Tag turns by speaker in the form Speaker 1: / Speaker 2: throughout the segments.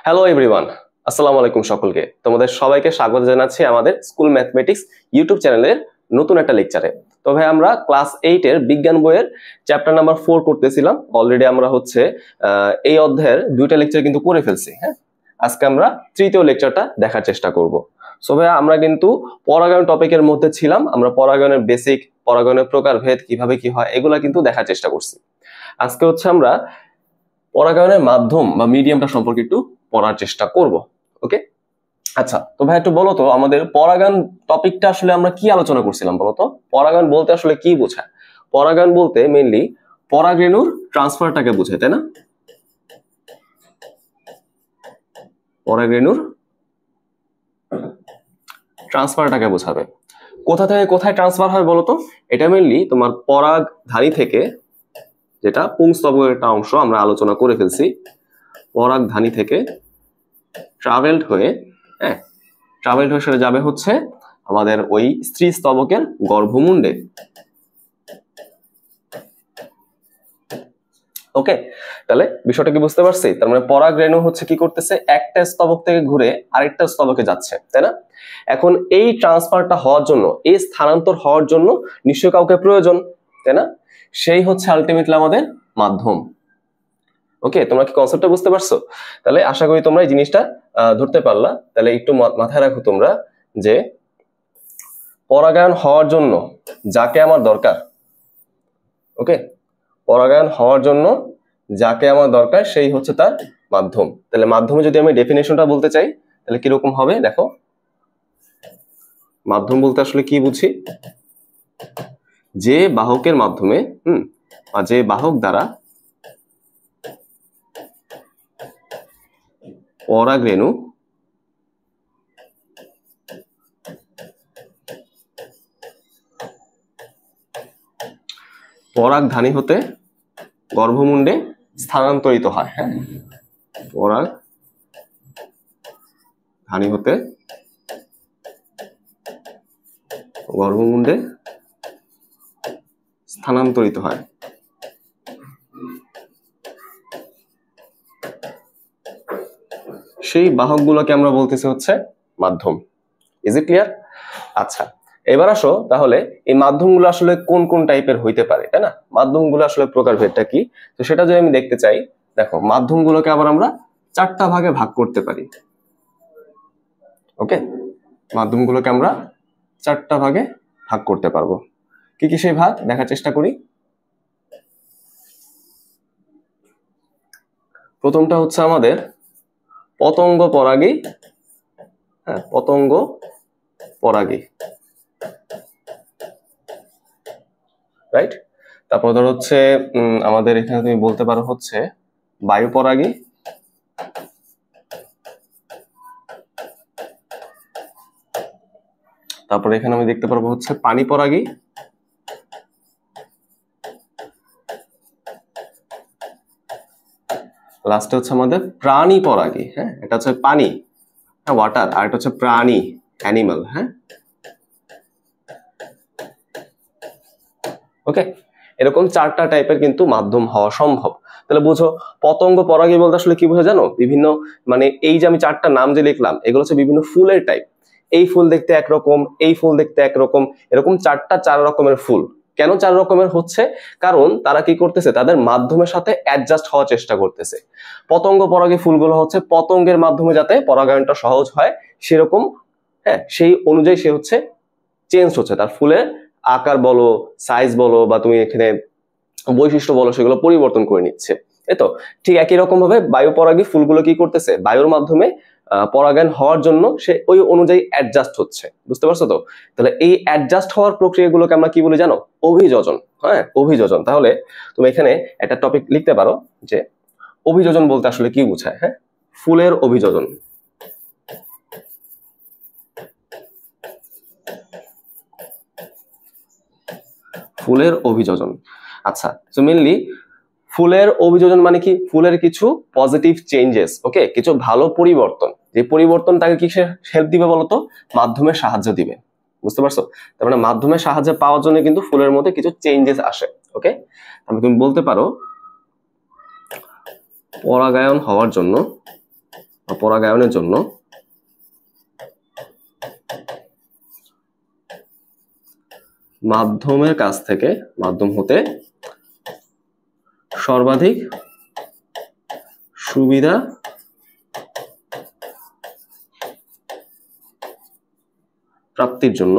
Speaker 1: Hello everyone, আসসালামু আলাইকুম সকলকে। তোমাদের সবাইকে স্বাগত জানাচ্ছি আমাদের স্কুল ম্যাথমেটিক্স ইউটিউব চ্যানেলের নতুন একটা লেকচারে। তো ভাই আমরা ক্লাস 8 এর বিজ্ঞান বইয়ের চ্যাপ্টার নাম্বার 4 করতেছিলাম। অলরেডি আমরা এই অধ্যায়ের দুইটা লেকচার কিন্তু করে ফেলছি। হ্যাঁ, আজকে আমরা তৃতীয় লেকচারটা দেখার চেষ্টা করব। সো ভাই আমরা কিন্তু পরাগায়ন টপিকের মধ্যে ছিলাম। আমরা পরাগায়নের বেসিক, পরাগায়নের প্রকারভেদ কিভাবে কি হয় এগুলা কিন্তু দেখার চেষ্টা করছি। আজকে আমরা পরাগায়নের মাধ্যম বা মিডিয়ামটা সম্পর্কে একটু পড়ার চেষ্টা করব। ওকে, আচ্ছা তো ভাই একটু বলো তো আমাদের পরাগায়ন টপিকটা আসলে আমরা কি আলোচনা করছিলাম বলো তো? পরাগায়ন বলতে আসলে কি বোঝায়? পরাগায়ন বলতে মেইনলি পরাগরেণুর ট্রান্সফারটাকে বোঝায়, তাই না? পরাগরেণুর ট্রান্সফারটাকে বোঝাবে। কোথা থেকে কোথায় ট্রান্সফার হয় বলো তো? এটা মেইনলি তোমার পরাগধানী থেকে, যেটা পুংস্তবকের একটা অংশ আমরা আলোচনা করে ফেলছি, পরাগধানী থেকে ট্রাভেলড হয়ে সেটা যাবে আমাদের ওই স্ত্রী স্তবকের গর্ভমুণ্ডে। ওকে, তাহলে বিষয়টা কি বুঝতে পারছি? তার মানে পরাগরেণু কি করতেছে, একটা স্তবক থেকে ঘুরে আরেকটা স্তবকে যাচ্ছে, তাই না? এখন এই ট্রান্সফারটা হওয়ার জন্য, এই স্থানান্তর হওয়ার জন্য নিশ্চয়ই কাউকে প্রয়োজন, তাই না? সেই আলটিমেটলি আমাদের মাধ্যম। ওকে, তোমরা কি কনসেপ্টটা বুঝতে পারছো? তাহলে আশা করি তোমরা এই জিনিসটা ধরতে পারলা। তাহলে একটু মাথায় রাখো তোমরা যে পরাগায়ন হওয়ার জন্য যাকে আমার দরকার, ওকে, পরাগায়ন হওয়ার জন্য যাকে আমার দরকার সেই তার মাধ্যম। তাহলে মাধ্যমে যদি আমি ডেফিনেশনটা বলতে চাই তাহলে কিরকম হবে দেখো। মাধ্যম বলতে আসলে কি বুঝি? যে বাহকের মাধ্যমে বা যে বাহক দ্বারা পরাগরেণু পরাগধানী হতে গর্ভমুণ্ডে স্থানান্তরিত হয়। হ্যাঁ, পরাগধানী হতে গর্ভমুণ্ডে স্থানান্তরিত হয়। সেই বাহকগুলোকে আমরা বলতেছি মাধ্যম। Is it clear? আচ্ছা, এবার আসো তাহলে এই মাধ্যমগুলো আসলে কোন কোন টাইপের হইতে পারে, তাই না? মাধ্যমগুলো আসলে প্রকারভেদটা কি, তো সেটা যদি আমি দেখতে চাই, দেখো মাধ্যমগুলোকে আবার আমরা 4টা ভাগে ভাগ করতে পারি। ওকে, মাধ্যমগুলোকে আমরা 4টা ভাগে ভাগ করতে পারবো। কি কি সেই ভাগ দেখার চেষ্টা করি। প্রথমটা আমাদের পতঙ্গ পরাগী। হ্যাঁ, পতঙ্গ পরাগী, রাইট। তারপর ধর আমাদের এখানে তুমি বলতে পারো বায়ু পরাগী। তারপরে এখানে আমি দেখতে পারবো পানি পরাগী। লাস্টে আমাদের প্রাণী পরাগী। হ্যাঁ, এটা পানি, হ্যাঁ, ওয়াটার, আর এটা প্রাণী, অ্যানিমাল। হ্যাঁ, ওকে, এরকম 4টা টাইপের কিন্তু মাধ্যম হওয়া সম্ভব। তাহলে বুঝো পতঙ্গ পরাগী বলতে আসলে কি বোঝা জানো? বিভিন্ন এই যে আমি 4টা নাম যে লিখলাম এগুলো বিভিন্ন ফুলের টাইপ। এই ফুল দেখতে একরকম, এই ফুল দেখতে একরকম, এরকম 4 রকমের ফুল। কেন 4 রকমের কারণ তারা কি করতেছে, তাদের মাধ্যমের সাথে অ্যাডজাস্ট হওয়ার চেষ্টা করতেছে। পতঙ্গ পরাগী ফুলগুলো পতঙ্গের মাধ্যমে যাতে পরাগায়নটা সহজ হয় সেরকম, হ্যাঁ, সেই অনুযায়ী সে চেঞ্জ হচ্ছে, তার ফুলের আকার বলো, সাইজ বলো, বা তুমি এখানে বৈশিষ্ট্য বলো, সেগুলো পরিবর্তন করে নিচ্ছে। তো ঠিক একই রকম ভাবে বায়ু পরাগী ফুলগুলো কি করতেছে, বায়ুর মাধ্যমে পরাগায়ন হওয়ার জন্য সে ওই অনুযায়ী অ্যাডজাস্ট হচ্ছে। বুঝতে পারছো তো? তাহলে এই অ্যাডজাস্ট হওয়ার প্রক্রিয়াগুলোকে আমরা কি বলি জানো? অভিযোজন। হ্যাঁ, অভিযোজন। তাহলে তুমি এখানে একটা টপিক লিখতে পারো যে অভিযোজন বলতে আসলে কি বোঝায়। হ্যাঁ, ফুলের অভিযোজন। ফুলের অভিযোজন। আচ্ছা, তো মেইনলি ফুলের অভিযোজন মানে কি? ফুলের কিছু পজিটিভ চেঞ্জেস, ওকে, কিছু ভালো পরিবর্তন। যে পরিবর্তন তাকে কি হেল্প দিবে বলতো? মাধ্যমের সাহায্য দিবে। বুঝতে পারছো? তার মানে মাধ্যমের সাহায্য পাওয়ার জন্য কিন্তু ফুলের মধ্যে কিছু চেঞ্জেস আসে। ওকে, তাহলে তুমি বলতে পারো পরাগায়ন হওয়ার জন্য পরাগায়নের জন্য মাধ্যমের কাছ থেকে, মাধ্যম হতে সর্বাধিক সুবিধা প্রাপ্তির জন্য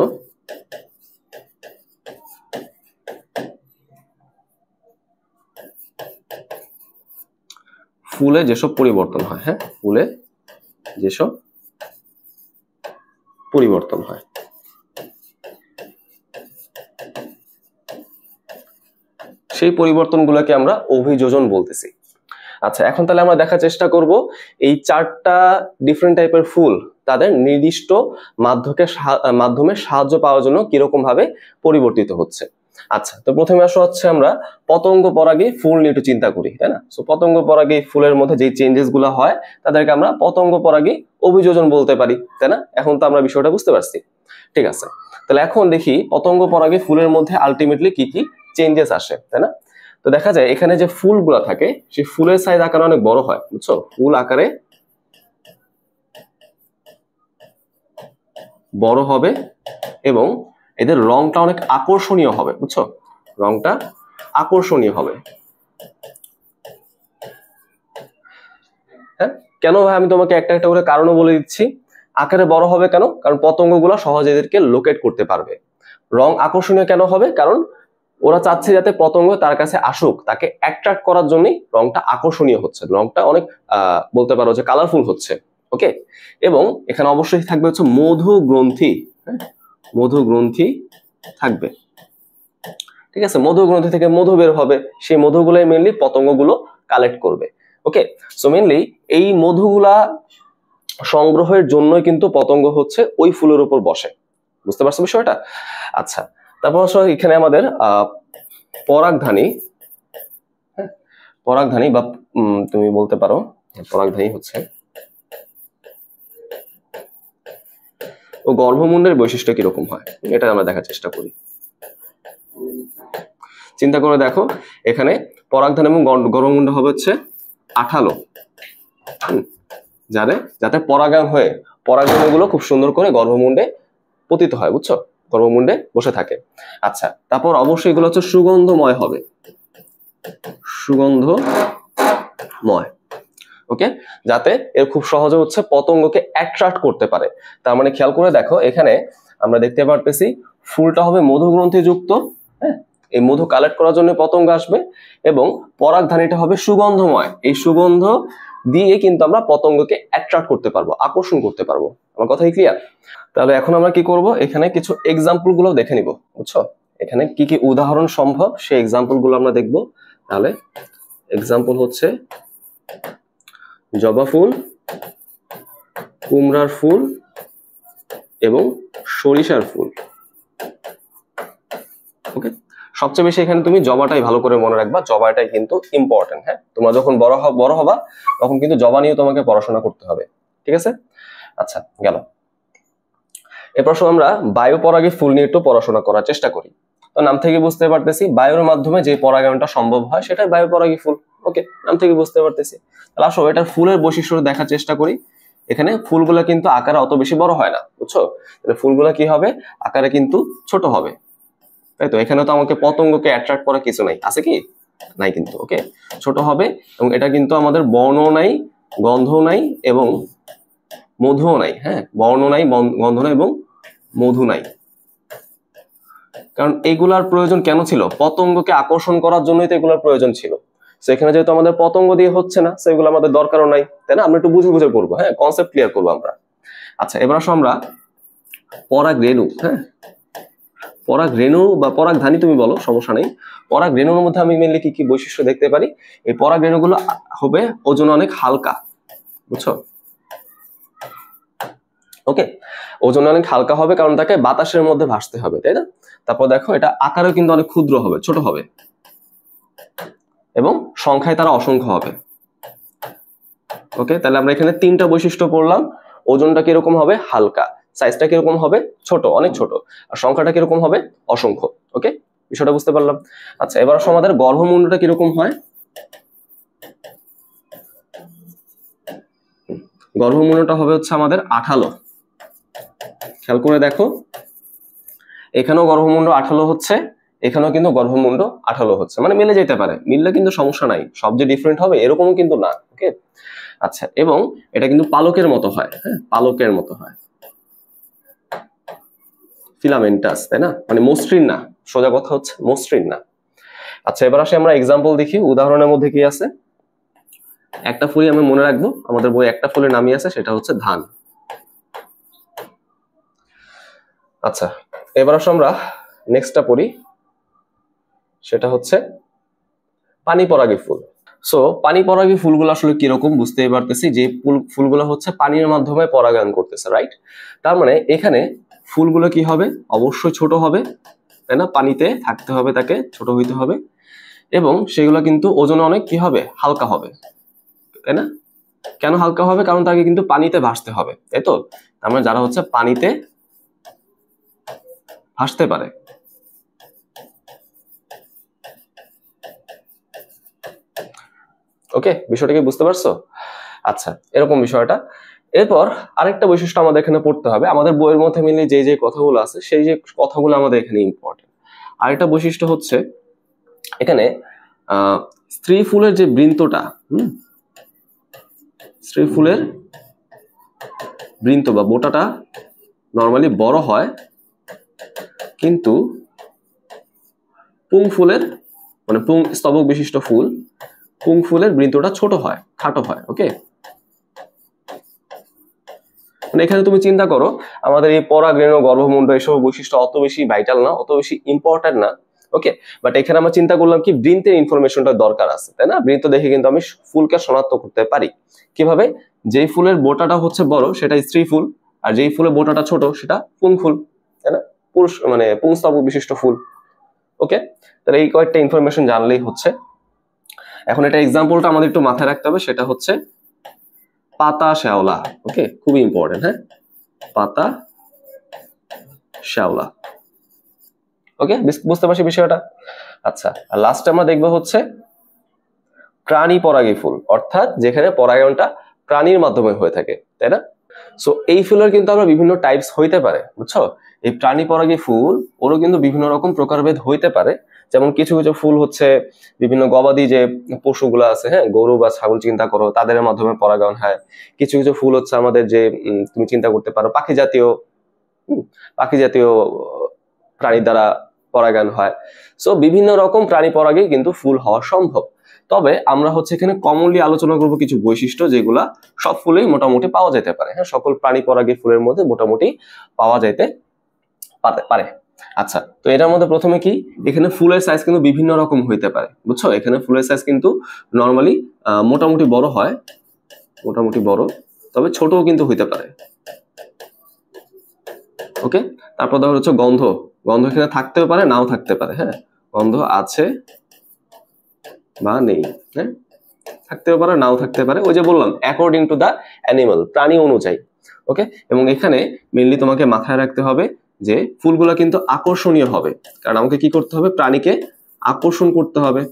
Speaker 1: ফুলে যেসব পরিবর্তন হয়, হ্যাঁ, ফুলে যেসব পরিবর্তন হয়, সেই পরিবর্তনগুলোকে আমরা অভিযোজন বলতেছি। আচ্ছা, এখন তাহলে আমরা দেখার চেষ্টা করব এই 4টা ডিফারেন্ট টাইপের ফুল তাদের নির্দিষ্ট মাধ্যমে সাহায্য পাওয়ার জন্য কিরকম ভাবে পরিবর্তিত হচ্ছে। আচ্ছা, তো প্রথমে আসা হচ্ছে আমরা পতঙ্গ পরাগী ফুল নিয়ে একটু চিন্তা করি, তাই না? সো পতঙ্গ পরাগী ফুলের মধ্যে যে চেঞ্জেস গুলো হয় তাদেরকে আমরা পতঙ্গ পরাগী অভিযোজন বলতে পারি, তাই না? এখন তো আমরা বিষয়টা বুঝতে পারছি, ঠিক আছে? তাহলে এখন দেখি পতঙ্গ পরাগী ফুলের মধ্যে আলটিমেটলি কি কি চেঞ্জেস আসে, তাই না? তো দেখা যায় এখানে যে ফুলগুলো থাকে সেই ফুলের সাইজ আকারে অনেক বড় হয়, বুঝছো? ফুল আকারে বড় হবে এবং এদের রংটা অনেক আকর্ষণীয় হবে, বুঝছো? রংটা আকর্ষণীয় হবে। হ্যাঁ, কেন ভাই? আমি তোমাকে একটা একটা করে কারণও বলে দিচ্ছি। আকারে বড় হবে কেন? কারণ পতঙ্গগুলো সহজে এদেরকে লোকেট করতে পারবে। রং আকর্ষণীয় কেন হবে? কারণ ওরা চাচ্ছে যাতে পতঙ্গ তার কাছে আসুক, তাকে অ্যাট্রাক্ট করার জন্যই রংটা আকর্ষণীয় হচ্ছে, রংটা অনেক বলতে পারো যে কালারফুল হচ্ছে। ওকে, এবং এখানে অবশ্যই থাকবে হচ্ছে মধু গ্রন্থি, মধু গ্রন্থি থাকবে, ঠিক আছে? মধু গ্রন্থি থেকে মধু বের হবে, সেই মধুগুলাই মেনলি পতঙ্গগুলো কালেক্ট করবে। ওকে, সো মেনলি এই মধুগুলা সংগ্রহের জন্যই কিন্তু পতঙ্গ হচ্ছে ওই ফুলের উপর বসে, বুঝতে পারছো বিষয়টা? আচ্ছা, তারপর এখানে আমাদের পরাগধানী, পরাগধানী বা তুমি বলতে পারো পরাগধানী হচ্ছে ও গর্ভমুণ্ডের বৈশিষ্ট্য কিরকম হয় এটা আমরা দেখার চেষ্টা করি। চিন্তা করে দেখো, এখানে পরাগধানী এবং গর্ভমুণ্ড হবে হচ্ছে আঠালো, যাতে পরাগায়ন হয়ে পরাগধানীগুলো খুব সুন্দর করে গর্ভমুণ্ডে পতিত হয়, বুঝছো? গর্ভমুণ্ডে বসে থাকে। আচ্ছা, তারপর অবশ্যই এগুলো হচ্ছে সুগন্ধময় হবে, সুগন্ধময়। ওকে, যাতে এর খুব সহজে হচ্ছে পতঙ্গকে অ্যাট্রাক্ট করতে পারে। তার মানে খেয়াল করে দেখো, এখানে আমরা দেখতে পারতেছি ফুলটা হবে মধুগ্রন্থি যুক্ত, হ্যাঁ, এই মধু কালেক্ট করার জন্য পতঙ্গ আসবে, এবং পরাগধানীটা হবে সুগন্ধময়। এই সুগন্ধ দিয়ে কিন্তু আমরা পতঙ্গকে অ্যাট্রাক্ট করতে পারবো, আকর্ষণ করতে পারবো। আমার কথা ক্লিয়ার? তাহলে এখন আমরা কি করব, এখানে কিছু এক্সাম্পল গুলো দেখে নিব, বুঝছো? এখানে কি কি উদাহরণ সম্ভব সেই এক্সাম্পল গুলো আমরা দেখব। তাহলে এক্সাম্পল হচ্ছে জবা ফুল, কুমড়ার ফুল এবং সরিষার ফুল। ওকে, সবচেয়ে বেশি এখানে তুমি জবাটাই ভালো করে মনে রাখবা, জবাটাই কিন্তু ইম্পর্টেন্ট। হ্যাঁ, তোমরা যখন বড় হবা তখন কিন্তু জবা নিয়ে তোমাকে পড়াশোনা করতে হবে, ঠিক আছে? আচ্ছা, গেল। এরপর আমরা বায়ু পরাগী ফুল নিয়ে একটু পড়াশোনা করার চেষ্টা করি। তো নাম থেকে বুঝতে পারতেছি বায়ুর মাধ্যমে যে পরাগায়নটা সম্ভব হয় সেটাই বায়ু পরাগী ফুল। ওকে, নাম থেকে বুঝতে পারতেছি। তাহলে আসো এটার ফুলের বৈশিষ্ট্য দেখার চেষ্টা করি। এখানে ফুলগুলা কিন্তু আকারে অত বেশি বড় হয় না, বুঝছো? তাহলে ফুলগুলা কি হবে, আকারে কিন্তু ছোট হবে, তাই তো? এখানে তো আমাকে পতঙ্গকে অ্যাট্রাক্ট করা কিছু নাই, আছে কি? নাই কিন্তু। ওকে, ছোট হবে এবং এটা কিন্তু আমাদের বর্ণও নাই, গন্ধও নাই এবং মধুও নাই। হ্যাঁ, বর্ণ নাই, গন্ধ নাই এবং মধু নাই। কারণ এগুলার প্রয়োজন কেন ছিল? পতঙ্গকে আকর্ষণ করার জন্যই তো এগুলোর প্রয়োজন ছিল। সেখানে যেহেতু আমাদের পতঙ্গ দিয়ে হচ্ছে না, সেগুলো আমাদের দরকারও নাই, তাই না? আমরা একটু বুঝে বুঝে করবো, হ্যাঁ, কনসেপ্ট ক্লিয়ার করবো আমরা। আচ্ছা, এবার আসো আমরা পরাগ রেণু, হ্যাঁ, পরাগ রেণু বা পরাগধানী তুমি বলো, সমস্যা নেই। পরাগ রেণুর মধ্যে আমি মেনলি কি কি বৈশিষ্ট্য দেখতে পারি? এই পরাগ রেণুগুলো হবে ওজনে অনেক হালকা, বুঝছো? ওকে, ওজনে অনেক হালকা হবে কারণ তাকে বাতাসের মধ্যে ভাসতে হবে, তাই না? তারপর দেখো এটা আকারেও কিন্তু অনেক ক্ষুদ্র হবে, ছোট হবে এবং সংখ্যায় তারা অসংখ্য হবে। ওকে, তাহলে আমরা এখানে 3টা বৈশিষ্ট্য পড়লাম। ওজনটা কিরকম হবে? হালকা। সাইজটা কিরকম হবে? ছোট, অনেক ছোট। আর সংখ্যাটা কিরকম হবে? অসংখ্য। ওকে, বিষয়টা বুঝতে পারলাম। আচ্ছা, এবার আসো আমাদের গর্ভমুণ্ডটা কিরকম হয়। গর্ভমুণ্ডটা হবে হচ্ছে আমাদের আঠালো। খেয়াল করে দেখো, এখানেও গর্ভমুণ্ড আঠালো হচ্ছে, এখানেও কিন্তু গর্ভমুণ্ড আঠালো হচ্ছে, মানে মিলে যেতে পারে, মিললে কিন্তু সমস্যা নাই, সব যে ডিফারেন্ট হবে এরকমও কিন্তু না। ওকে, আচ্ছা, এবং এটা কিন্তু পালকের মতো হয়, হ্যাঁ, পালকের মতো হয়, ফিলামেন্টাস, তাই না, মানে মসৃণ না, সোজা কথা হচ্ছে মসৃণ না। আচ্ছা, এবার আসে আমরা এক্সাম্পল দেখি, উদাহরণের মধ্যে কি আছে। একটা ফুলই আমি মনে রাখবো, আমাদের বই একটা ফুলের নামই আছে, সেটা হচ্ছে ধান। আচ্ছা, এবার আসো আমরা নেক্সটটা পড়ি, সেটা হচ্ছে পানি পরাগী ফুল। সো পানি পরাগী ফুলগুলো আসলে কিরকম বুঝতেই পারতেছি, যে ফুলগুলো হচ্ছে পানির মাধ্যমে পরাগায়ন করতেছে, রাইট। তার মানে এখানে ফুলগুলো কি হবে, অবশ্যই ছোট হবে, তাই না, পানিতে থাকতে হবে, তাকে ছোট হইতে হবে, এবং সেগুলো কিন্তু ওজনে অনেক কি হবে, হালকা হবে, তাই না। কেন হালকা হবে, কারণ তাকে কিন্তু পানিতে ভাসতে হবে, তাই তো। তার মানে যারা হচ্ছে পানিতে ভাসতে পারে, ওকে, বিষয়টাকে বুঝতে পারছো। আচ্ছা, এরকম বিষয়টা। এরপর আরেকটা বৈশিষ্ট্য আমাদের এখানে পড়তে হবে, আমাদের বইয়ের মধ্যে মিলে যে যে কথাগুলো আছে সেই যে কথাগুলো আমাদের এখানে ইম্পর্টেন্ট। আরেকটা বৈশিষ্ট্য হচ্ছে এখানে স্ত্রী ফুলের যে বৃন্তটা, স্ত্রী ফুলের বৃন্ত বা বোটাটা নর্মালি বড় হয়, কিন্তু পুং ফুলের, মানে পুং স্তবক বিশিষ্ট ফুল, পুং ফুলের বৃন্তটা ছোট হয়, খাটো হয়। ওকে, মানে এখানে তুমি চিন্তা করো, আমাদের এই পরাগরেণু, গর্ভমুণ্ড, এসব বৈশিষ্ট্য অত বেশি ভাইটাল না, অত বেশি ইম্পর্টেন্ট না। ওকে, বাট এখানে আমরা চিন্তা করলাম কি, বৃন্তের ইনফরমেশনটা দরকার আছে, তাই না। বৃন্ত দেখে কিন্তু আমি ফুলকে শনাক্ত করতে পারি কিভাবে, যেই ফুলের বোটাটা হচ্ছে বড় সেটা স্ত্রী ফুল, আর যেই ফুলের বোটাটা ছোট সেটা পুং ফুল, তাই না, পুরুষ মানে পুংস্তবক বিশিষ্ট ফুল। ওকে, তাহলে এই কয়েকটা ইনফরমেশন জানলেই হচ্ছে। এখন এটা এক্সাম্পলটা আমাদের একটু মাথায় রাখতে হবে, সেটা হচ্ছে পাতা শ্যাওলা। ওকে, খুবই ইম্পর্টেন্ট, হ্যাঁ, পাতা শ্যাওলা। ওকে, বুঝতে পারছি বিষয়টা। আচ্ছা, আর লাস্টে আমরা দেখবো হচ্ছে প্রাণী পরাগী ফুল, অর্থাৎ যেখানে পরাগায়নটা প্রাণীর মাধ্যমে হয়ে থাকে, তাই না। সো এই ফুলের কিন্তু আমরা বিভিন্ন টাইপস হইতে পারে, বুঝছো। এই প্রাণী পরাগী ফুল ওরও কিন্তু বিভিন্ন রকম প্রকারভেদ হইতে পারে। যেমন কিছু কিছু ফুল হচ্ছে বিভিন্ন গবাদি যে পশুগুলো আছে, হ্যাঁ, গরু বা ছাগল চিন্তা করো, তাদের মাধ্যমে পরাগায়ন হয়। কিছু কিছু ফুল হচ্ছে আমাদের যে তুমি চিন্তা করতে পারো পাখি জাতীয় প্রাণী দ্বারা পরাগায়ন হয়। সো বিভিন্ন রকম প্রাণী পরাগে কিন্তু ফুল হওয়া সম্ভব। তবে আমরা হচ্ছে এখানে কমনলি আলোচনা করব কিছু বৈশিষ্ট্য যেগুলা সব ফুলেই মোটামুটি পাওয়া যেতে পারে, হ্যাঁ, সকল প্রাণী পরাগী ফুলের মধ্যে মোটামুটি পাওয়া যেতে পারে। আচ্ছা, তো এটার মধ্যে প্রথমে কি, এখানে ফুলের সাইজ কিন্তু বিভিন্ন রকম হইতে পারে, বুঝছো। এখানে ফুলের সাইজ কিন্তু নর্মালি মোটামুটি বড় হয়, মোটামুটি বড়, তবে ছোটও কিন্তু হইতে পারে। ওকে, তারপর ধর হচ্ছে গন্ধ এখানে থাকতেও পারে, নাও থাকতে পারে, হ্যাঁ, গন্ধ আছে বা নেই, হ্যাঁ, থাকতেও পারে, নাও থাকতে পারে, ওই যে বললাম অ্যাকর্ডিং টু দা অ্যানিমাল, প্রাণী অনুযায়ী। ওকে, এবং এখানে মেইনলি তোমাকে মাথায় রাখতে হবে যে ফুলগুলো কিন্তু আকর্ষণীয় হবে, কারণ আমাকে কি করতে হবে, প্রাণীকে আকর্ষণ করতে হবে,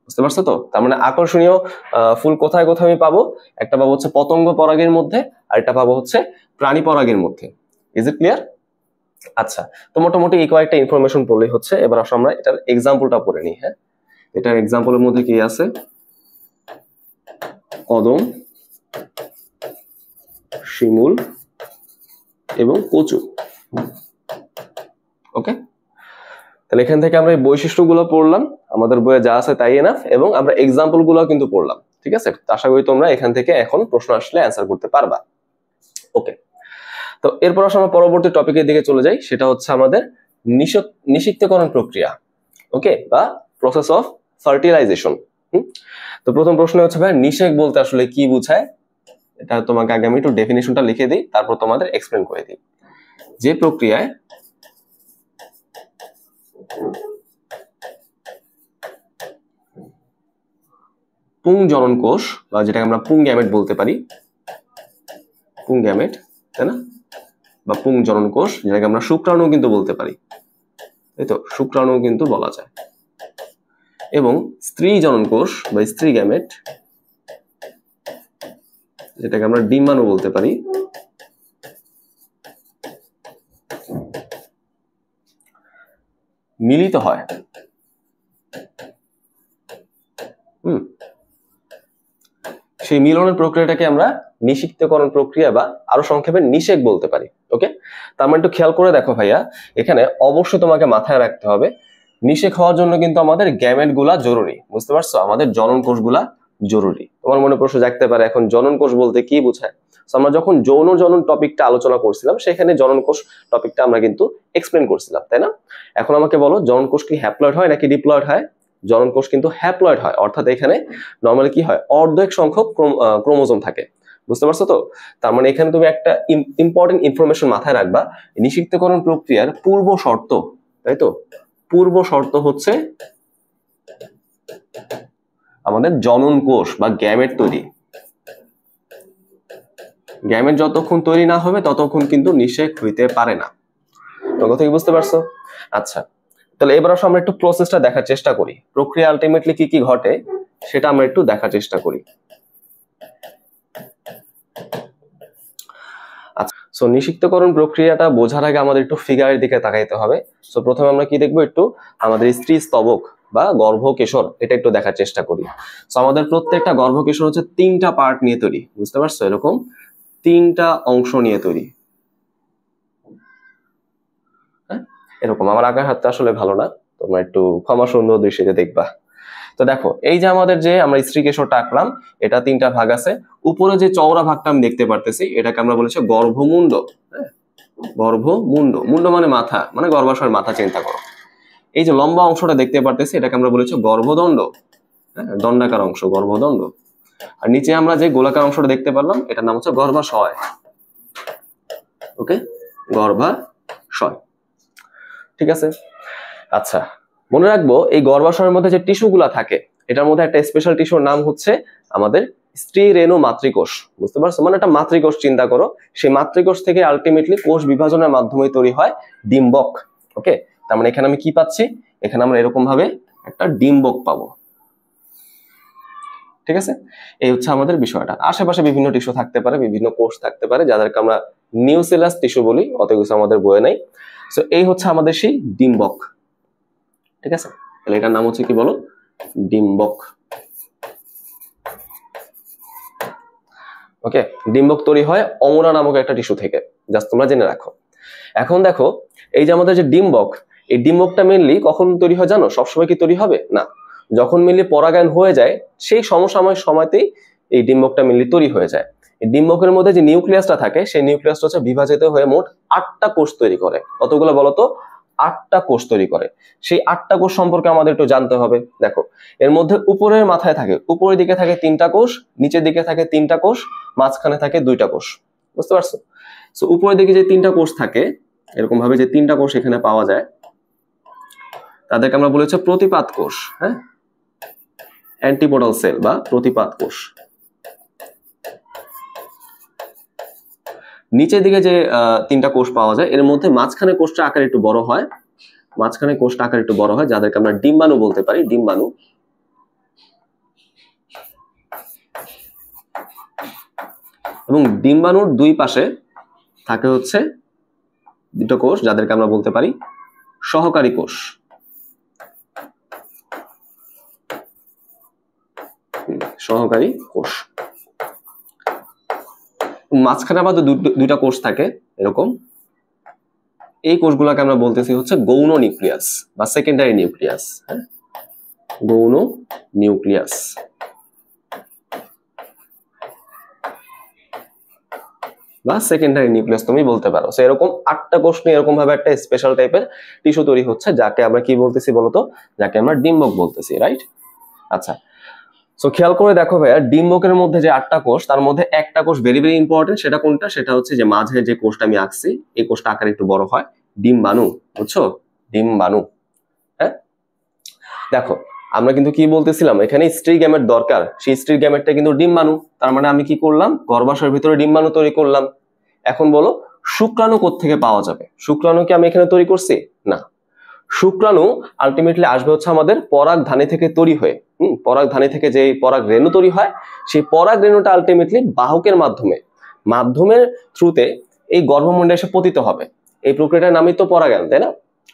Speaker 1: বুঝতে পারছো তো। তার মানে আকর্ষণীয় ফুল কোথায় কোথায় আমি পাবো, একটা পাবো হচ্ছে পতঙ্গ পরাগের মধ্যে, আর একটা পাবো হচ্ছে প্রাণী পরাগের মধ্যে। Is it clear? আচ্ছা, তো মোটামুটি এই কয়েকটা ইনফরমেশন পড়লেই হচ্ছে। এবার আসো আমরা এটার এক্সাম্পলটা পড়ে নিই। হ্যাঁ, এটার এক্সাম্পলের মধ্যে কি আছে, কদম, শিমুল এবং কচু। ওকে, তাহলে এখান থেকে আমরা এই বৈশিষ্ট্যগুলো পড়লাম, আমাদের বইয়ে যা আছে তাই এনাফ, এবং আমরা এক্সাম্পল গুলো কিন্তু পড়লাম, ঠিক আছে। আশা করি তোমরা এখান থেকে এখন প্রশ্ন আসলে অ্যান্সার করতে পারবা। ওকে, তো এরপর আমরা পরবর্তী টপিকের দিকে চলে যাই, সেটা হচ্ছে আমাদের নিষিক্তকরণ প্রক্রিয়া, ওকে, বা প্রসেস অফ ফার্টিলাইজেশন। তো প্রথম প্রশ্ন হচ্ছে ভাই, নিষেক বলতে আসলে কি বোঝায়, এটা তোমাকে আগে আমি একটু ডেফিনেশনটা লিখে দিই, তারপর তোমাদের এক্সপ্লেন করে দিই। যে প্রক্রিয়ায় পুং জনন কোষ, বা যেটাকে আমরা পুং গ্যামেট বলতে পারি, পুং গ্যামেট, তাই না, বা পুং জনন কোষ, যেটাকে আমরা শুক্রাণু কিন্তু বলতে পারি, তাই তো, শুক্রাণু কিন্তু বলা যায়, এবং স্ত্রী জনন কোষ বা স্ত্রী গ্যামেট, যেটাকে আমরা ডিম্বাণু বলতে পারি, মিলিত হয়। সেই মিলনের প্রক্রিয়াটাকে আমরা নিষিক্তকরণ প্রক্রিয়া বা আরো সংক্ষেপে নিষেক বলতে পারি। ওকে, তার মানে একটু খেয়াল করে দেখো ভাইয়া, এখানে অবশ্যই তোমাকে মাথায় রাখতে হবে নিষেক হওয়ার জন্য কিন্তু আমাদের গ্যামেট গুলা জরুরি। বুঝতে পারছো? আমাদের জনন কোষ গুলা জরুরি। তোমার মনে প্রশ্ন জাগতে পারে এখন জনন কোষ বলতে কি বোঝায়? আমরা যখন যৌন জনন টপিকটা আলোচনা করছিলাম সেখানে জনন কোষ টপিকটা আমরা কিন্তু এক্সপ্লেন করছিলাম, তাই না? এখন আমাকে বলো জনন কোষ কি হ্যাপ্লয়েড হয় নাকি ডিপ্লয়েড হয়? জনন কোষ কিন্তু হ্যাপ্লয়েড হয়, অর্থাৎ এখানে নরমালি কি হয়, অর্ধেক সংখ্যক ক্রোমোজোম থাকে। বুঝতে পারছো তো? তার মানে এখানে তুমি একটা ইম্পর্টেন্ট ইনফরমেশন মাথায় রাখবা, নিষিক্তকরণ প্রক্রিয়ার পূর্ব শর্ত, তাই তো? পূর্ব শর্ত হচ্ছে আমাদের জনন কোষ বা গ্যামেট তৈরি। গ্যামেট যতক্ষণ তৈরি না হবে ততক্ষণ কিন্তু নিষেক হইতে পারে না। তো কথা কি বুঝতে পারছো? আচ্ছা, তাহলে এবার আসলে আমরা একটু প্রসেসটা দেখার চেষ্টা করি, প্রক্রিয়া আলটিমেটলি কি কি ঘটে সেটা আমরা একটু দেখার চেষ্টা করি। আচ্ছা, সো নিষিক্তকরণ প্রক্রিয়াটা বোঝার আগে আমাদের একটু ফিগারের দিকে তাকাইতে হবে। সো প্রথমে আমরা কি দেখবো, একটু আমাদের স্ত্রী স্তবক বা গর্ভকেশর এটা একটু দেখার চেষ্টা করি। সো আমাদের প্রত্যেকটা গর্ভকেশর হচ্ছে 3টা পার্ট নিয়ে তৈরি। বুঝতে পারছো? এরকম 3টা অংশ নিয়ে তৈরি। হ্যাঁ, এরকম। আমার আঁকার হাতটা আসলে ভালো না, তোমরা একটু ক্ষমা সুন্দর দৃষ্টিতে দেখবা। তো দেখো, এই যে আমাদের যে আমরা স্ত্রী কেশরটা আঁকলাম, এটা 3টা ভাগ আছে। উপরে যে চওড়া ভাগটা আমি দেখতে পারতেছি এটাকে আমরা বলেছি গর্ভমুণ্ড। হ্যাঁ, গর্ভমুণ্ড, মুণ্ড মানে মাথা, মানে গর্ভাশয়ের মাথা চিন্তা করো। এই যে লম্বা অংশটা দেখতে পারতেছি এটাকে আমরা বলেছি গর্ভদণ্ড। হ্যাঁ, দণ্ডাকার অংশ গর্ভদণ্ড। আর নিচে আমরা যে গোলাকার অংশটা দেখতে পারলাম এটার নাম হচ্ছে গর্ভাশয়। ওকে, গর্ভাশয়। ঠিক আছে। আচ্ছা, মনে রাখবো এই গর্ভাশয়ের মধ্যে যে টিস্যুগুলা থাকে এটার মধ্যে একটা স্পেশাল টিস্যুর নাম হচ্ছে আমাদের স্ত্রী রেণু মাতৃকোষ। বুঝতে পারছো? মানে একটা মাতৃকোষ চিন্তা করো, সেই মাতৃকোষ থেকে আলটিমেটলি কোষ বিভাজনের মাধ্যমে তৈরি হয় ডিম্বক। ওকে, তার মানে এখানে আমি কি পাচ্ছি, এখানে আমরা এরকম ভাবে একটা ডিম্বক পাবো। ঠিক আছে, এই হচ্ছে আমাদের বিষয়টা। আশেপাশে বিভিন্ন টিস্যু থাকতে পারে, বিভিন্ন কোষ থাকতে পারে যাদেরকে আমরা নিউসেলাস টিস্যু বলি, অত কিছু আমাদের বইয়ে নাই। সো এই হচ্ছে আমাদের সেই ডিম্বক। ঠিক আছে, তাহলে এটার নাম হচ্ছে কি বলো, ডিম্বক। ওকে, ডিম্বক তৈরি হয় অমরা নামক একটা টিস্যু থেকে, জাস্ট তোমরা জেনে রাখো। এখন দেখো, এই যে আমাদের যে ডিম্বক, এই ডিম্বকটা মেনলি কখন তৈরি হয় জানো? সবসময় কি তৈরি হবে না, যখন মেনলি পরাগায়ন হয়ে যায় সেই সমসাময়িক সময়তেই এই ডিম্বকটা মেনলি তৈরি হয়ে যায়। এই ডিম্বকের মধ্যে যে নিউক্লিয়াসটা থাকে সেই নিউক্লিয়াসটা হচ্ছে বিভাজিত হয়ে মোট 8টা কোষ তৈরি করে। কতগুলো বলো তো? 8টা কোষ তৈরি করে। সেই 8টা কোষ সম্পর্কে আমাদের একটু জানতে হবে। দেখো, এর মধ্যে উপরের মাথায় থাকে, উপরের দিকে থাকে 3টা কোষ, নিচের দিকে থাকে 3টা কোষ, মাঝখানে থাকে 2টা কোষ। বুঝতে পারছো? সো উপরের দিকে যে 3টা কোষ থাকে, এরকম ভাবে যে 3টা কোষ এখানে পাওয়া যায় তাদেরকে আমরা বলেছি প্রতিপাদ কোষ। হ্যাঁ, অ্যান্টিপোডাল সেল বা প্রতিপাদ কোষ। নিচের দিকে যে 3টা কোষ পাওয়া যায় এর মধ্যে মাঝখানে কোষটা আকার একটু বড় হয়, মাঝখানে কোষটা আকার একটু বড় হয় যাদেরকে আমরা ডিম্বাণু বলতে পারি, ডিম্বাণু। এবং ডিম্বাণুর দুই পাশে থাকে হচ্ছে 2টা কোষ যাদেরকে আমরা বলতে পারি সহকারী কোষ। সহকারী কোষ। মাঝখানে আবার 2টা কোষ থাকে এরকম, এই কোষগুলোকে আমরা বলতেছি হচ্ছে গৌণ নিউক্লিয়াস বা সেকেন্ডারি নিউক্লিয়াস। হ্যাঁ, গৌণ নিউক্লিয়াস বা সেকেন্ডারি নিউক্লিয়াস তুমি বলতে পারো। সো এরকম 8টা কোষ নিয়ে এরকম ভাবে একটা স্পেশাল টাইপের টিস্যু তৈরি হচ্ছে যাকে আমরা কি বলতেছি বলতো, যাকে আমরা ডিম্বক বলতেছি, রাইট? আচ্ছা, সো খেয়াল করে দেখো ভাইয়া, ডিম্বকের মধ্যে যে 8টা কোষ তার মধ্যে একটা কোষ ভেরি ভেরি ইম্পর্টেন্ট। সেটা কোনটা? সেটা হচ্ছে যে মাঝে যে কোষটা আমি আঁকছি এই কোষটা আকার একটু বড় হয়, ডিম্বাণু। বুঝছো? ডিম্বাণু। হ্যাঁ, দেখো আমরা কিন্তু কি বলতেছিলাম, এখানে স্ত্রী গ্যামেট দরকার, সেই স্ত্রী গ্যামেটটা কিন্তু ডিম্বাণু। তার মানে আমি কি করলাম, গর্ভাশয়ের ভিতরে ডিম্বাণু তৈরি করলাম। এখন বলো শুক্রাণু কোত্থেকে পাওয়া যাবে? শুক্রাণু কি আমি এখানে তৈরি করছি? না, শুক্রাণু আলটিমেটলি আসবে হচ্ছে আমাদের পরাগধানী থেকে তৈরি হয়ে, পরাগধানী থেকে যে পরাগ রেণু তৈরি হয়, সেই পরাগ রেণুটা আলটিমেটলি বাহকের মাধ্যমের থ্রুতে এই গর্ভমুণ্ডে এসে পতিত হবে। এই প্রক্রিয়াটার নামই তো পরাগায়ন, তাই না?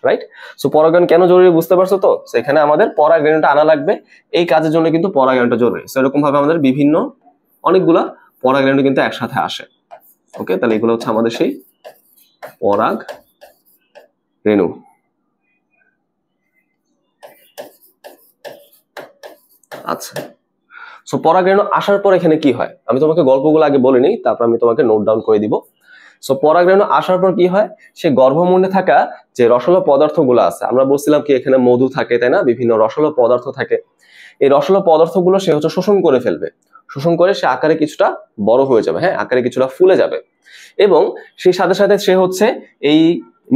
Speaker 1: রাইট। সো পরাগায়ন কেন জরুরি বুঝতে পারছো তো? সেখানে আমাদের পরাগ রেণুটা আনা লাগবে, এই কাজের জন্য কিন্তু পরাগায়নটা জরুরি। সেরকম ভাবে আমাদের বিভিন্ন অনেকগুলা পরাগ রেণু কিন্তু একসাথে আসে। ওকে, তাহলে এগুলো হচ্ছে আমাদের সেই পরাগ রেণু। আচ্ছা, সো পরাগ রেণু আসার পর এখানে কি হয় আমি তোমাকে গল্পগুলো আগে বলে নিই, তারপর আমি তোমাকে নোট ডাউন করে দিব। সো পরাগ রেণু আসার পর কি হয়, সে গর্ভমুণ্ডে থাকা যে রসালো পদার্থগুলো আছে, আমরা বলছিলাম কি এখানে মধু থাকে, তাই না? বিভিন্ন রসালো পদার্থ থাকে। এই রসালো পদার্থগুলো সে হচ্ছে শোষণ করে ফেলবে, শোষণ করে সে আকারে কিছুটা বড় হয়ে যাবে, হ্যাঁ, আকারে কিছুটা ফুলে যাবে, এবং সেই সাথে সাথে সে হচ্ছে এই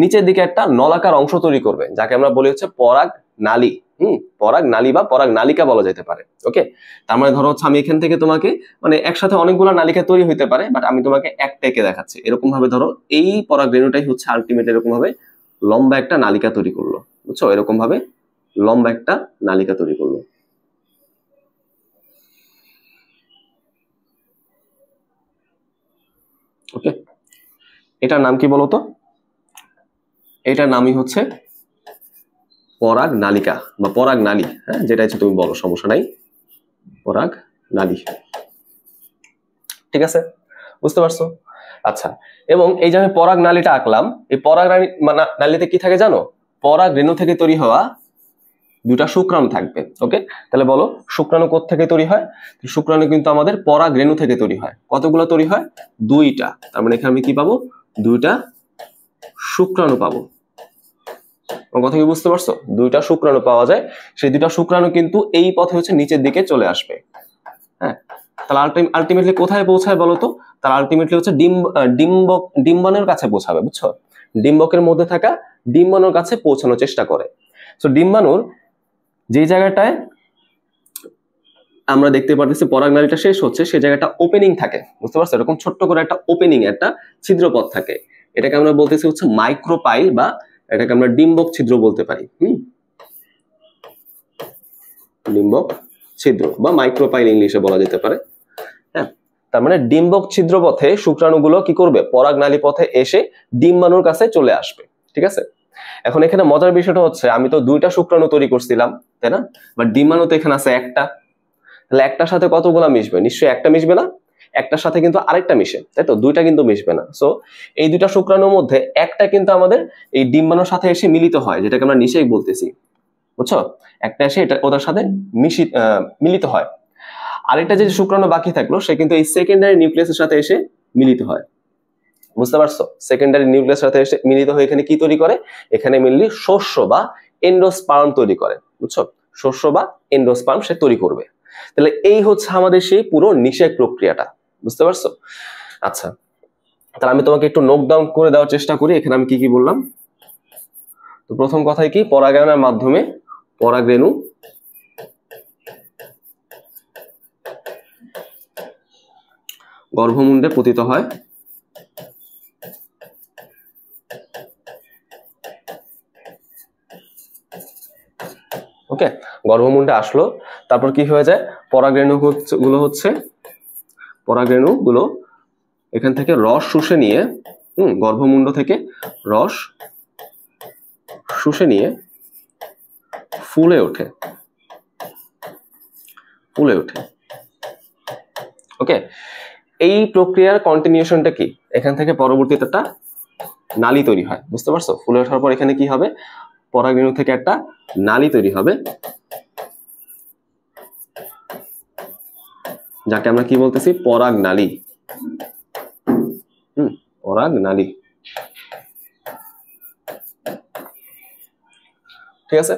Speaker 1: নিচের দিকে একটা নলাকার অংশ তৈরি করবে, যাকে আমরা বলি হচ্ছে পরাগ নালী। পরাগ নালী বা পরাগ নালিকা বলা যেতে পারে। ওকে, তার মানে ধরো হচ্ছে আমি এখান থেকে তোমাকে মানে একসাথে অনেকগুলো নালিকা তৈরি হইতে পারে, বাট আমি তোমাকে একটা একে দেখাচ্ছি। এরকম ভাবে ধরো এই পরাগ রেণুটাই হচ্ছে আলটিমেট এরকম ভাবে লম্বা একটা নালিকা তৈরি করলো, বুঝছো? এরকম ভাবে লম্বা একটা নালিকা তৈরি করলো। ওকে, এটার নাম কি বলতো? এটার নামই হচ্ছে পরাগ নালিকা বা পরাগ নালী, হ্যাঁ, যেটা হচ্ছে তুমি বলো, সমস্যা নাই, পরাগ নালী। ঠিক আছে, বুঝতে পারছো? আচ্ছা, এবং এই যে আমি পরাগ নালীটা আঁকলাম, এই পরাগ নালীতে কি থাকে জানো? পরাগ রেণু থেকে তৈরি হওয়া দুটা শুক্রাণু থাকবে। ওকে, তাহলে বলো শুক্রাণু কোথা থেকে তৈরি হয়? শুক্রাণু কিন্তু আমাদের পরাগ রেণু থেকে তৈরি হয়। কতগুলো তৈরি হয়? দুইটা। তার মানে এখানে আমি কি পাবো? দুইটা শুক্রাণু পাবো। কথা কি বুঝতে পারছো? দুইটা শুক্রাণু পাওয়া যায়, সেই দুইটা শুক্রাণু কিন্তু এই পথে হচ্ছে নিচের দিকে চলে আসবে। হ্যাঁ, তাহলে আলটিমেটলি কোথায় পৌঁছায় বলতো? তার আলটিমেটলি হচ্ছে ডিম্বাণুর কাছে পৌঁছাবে, বুঝছো? ডিম্বকের মধ্যে থাকা ডিম্বাণুর কাছে পৌঁছানোর চেষ্টা করে। সো ডিম্বাণুর যে জায়গাটায় আমরা দেখতে পাচ্ছি পরাগ নালীটা শেষ হচ্ছে, সেই জায়গাটা ওপেনিং থাকে, বুঝতে পারছো? এরকম ছোট্ট করে একটা ওপেনিং, একটা ছিদ্রপথ থাকে। এটাকে আমরা বলতেছি হচ্ছে মাইক্রোপাইল, বা এটাকে আমরা ডিম্বক ছিদ্র বলতে পারি। ডিম্বক ছিদ্র বা মাইক্রোপাইল ইংলিশে বলা যেতে পারে। হ্যাঁ, তার মানে ডিম্বক ছিদ্র পথে শুক্রাণুগুলো কি করবে? পরাগ নালী পথে এসে ডিম্বাণুর কাছে চলে আসবে। ঠিক আছে, এখন এখানে মজার বিষয়টা হচ্ছে আমি তো দুইটা শুক্রাণু তৈরি করছিলাম, তাই না? বাট ডিম্বাণু তো এখানে আছে একটা, তাহলে একটার সাথে কতগুলা মিশবে? নিশ্চয়ই একটা মিশবে না, একটার সাথে কিন্তু আরেকটা মিশে, তাই তো? দুইটা কিন্তু মিশবে না। সো এই দুইটা শুক্রাণুর মধ্যে একটা কিন্তু আমাদের এই ডিম্বাণুর সাথে এসে মিলিত হয়, যেটাকে আমরা নিষেক বলতেছি, বুঝছো? একটা এসে এটা ওদের সাথে মিলিত হয়। আরেকটা যে শুক্রাণু বাকি থাকলো সে কিন্তু এই সেকেন্ডারি নিউক্লিয়াসের সাথে এসে মিলিত হয়, বুঝতে পারছো? সেকেন্ডারি নিউক্লিয়াসের সাথে এসে মিলিত হয়ে এখানে কি তৈরি করে? এখানে মেনলি শস্য বা এন্ডোস্পার্ম তৈরি করে, বুঝছো? শস্য বা এন্ডোস্পার্ম সে তৈরি করবে। তাহলে এই হচ্ছে আমাদের সেই পুরো নিষেক প্রক্রিয়াটা, বুঝতে পারছো? আচ্ছা, তাহলে আমি তোমাকে একটু নোট ডাউন করে দেওয়ার চেষ্টা করি এখানে আমি কি কি বললাম। তো প্রথম কথাই কি, পরাগায়নের মাধ্যমে পরাগ রেণু গর্ভমুণ্ডে পতিত হয়। ওকে, গর্ভমুণ্ডে আসলো, তারপর কি হয়ে যায়? পরাগ রেণুগুলো এখান থেকে রস শুষে নিয়ে, গর্ভমুণ্ড থেকে রস শুষে নিয়ে ফুলে ওঠে। ওকে, এই প্রক্রিয়ার কন্টিনিউশনটা কি? এখান থেকে পরবর্তীতে একটা নালী তৈরি হয়, বুঝতে পারছো? ফুলে ওঠার পর এখানে কি হবে? পরাগ রেণু থেকে একটা নালী তৈরি হবে, যাকে আমরা কি বলতেছি? পরাগ নালী। পরাগ নালী, ঠিক আছে?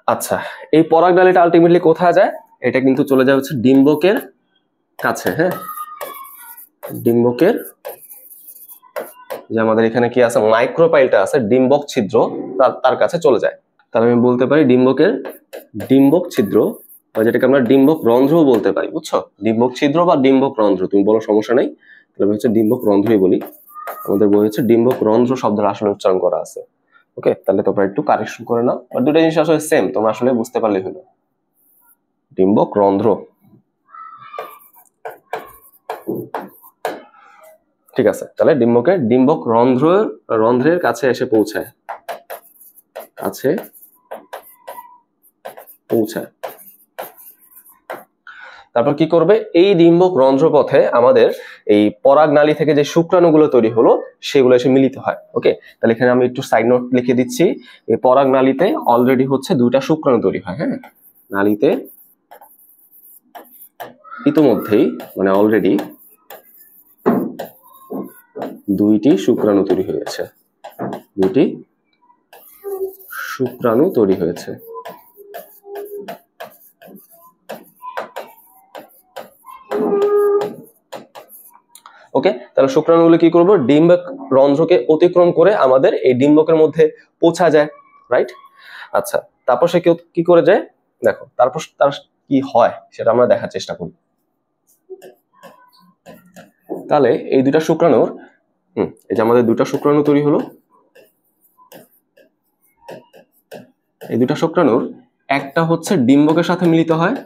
Speaker 1: আচ্ছা, এই পরাগ নালীটা আলটিমেটলি কোথায় যায়? এটা কিন্তু চলে যায় হচ্ছে ডিম্বকের কাছে। হ্যাঁ, ডিম্বকের যে আমাদের এখানে কি আছে, মাইক্রোপাইলটা আছে, ডিম্বক ছিদ্র, তার কাছে চলে যায়। তাহলে আমি বলতে পারি ডিম্বকের ডিম্বক ছিদ্র, বা যেটাকে আমরা ডিম্বক রন্ধ্রও বলতে পারি, বুঝছো? ডিম্বক ছিদ্র বা ডিম্বক রন্ধ্র তুমি বলো, সমস্যা নাই। তাহলে আমি হচ্ছে ডিম্বক রন্ধ্রই বলি। আমাদের বই হচ্ছে ডিম্বক রন্ধ্র শব্দের আসলে উচ্চারণ করা আছে। ওকে, তাহলে তোমরা একটু কারেকশন করে নাও, আর দুটো জিনিস আসলে সেম, তোমরা আসলে বুঝতে পারলে হলো। ডিম্বক রন্ধ্র, ঠিক আছে, তাহলে ডিম্বক রন্ধ্রের কাছে এসে পৌঁছায়, তারপর কি করবে, এই ডিম্বক রন্ধ্রপথে আমাদের এই পরাগ নালী থেকে যে শুক্রাণুগুলো তৈরি হলো সেগুলো এসে মিলিত হয়। ওকে, তাহলে এখানে আমি একটু সাইড নোট লিখে দিচ্ছি, এই পরাগ নালীতে অলরেডি হচ্ছে দুইটা শুক্রাণু তৈরি হয়। হ্যাঁ, নালীতে ইতোমধ্যেই মানে অলরেডি দুইটি শুক্রাণু তৈরি হয়েছে, ওকে, তাহলে শুক্রাণুগুলো কি করবো, ডিম্বক রন্ধ্রকে অতিক্রম করে আমাদের এই ডিম্বকের মধ্যে পৌঁছা যায়, রাইট? আচ্ছা, তারপর সে কি করে যায় দেখো, তারপর তার কি হয় সেটা আমরা দেখার চেষ্টা করি। তাহলে এই দুটা শুক্রাণুর এই যে আমাদের দুটা শুক্রাণু তৈরি হলো, এই দুটা শুক্রাণুর একটা হচ্ছে ডিম্বকের সাথে মিলিত হয়,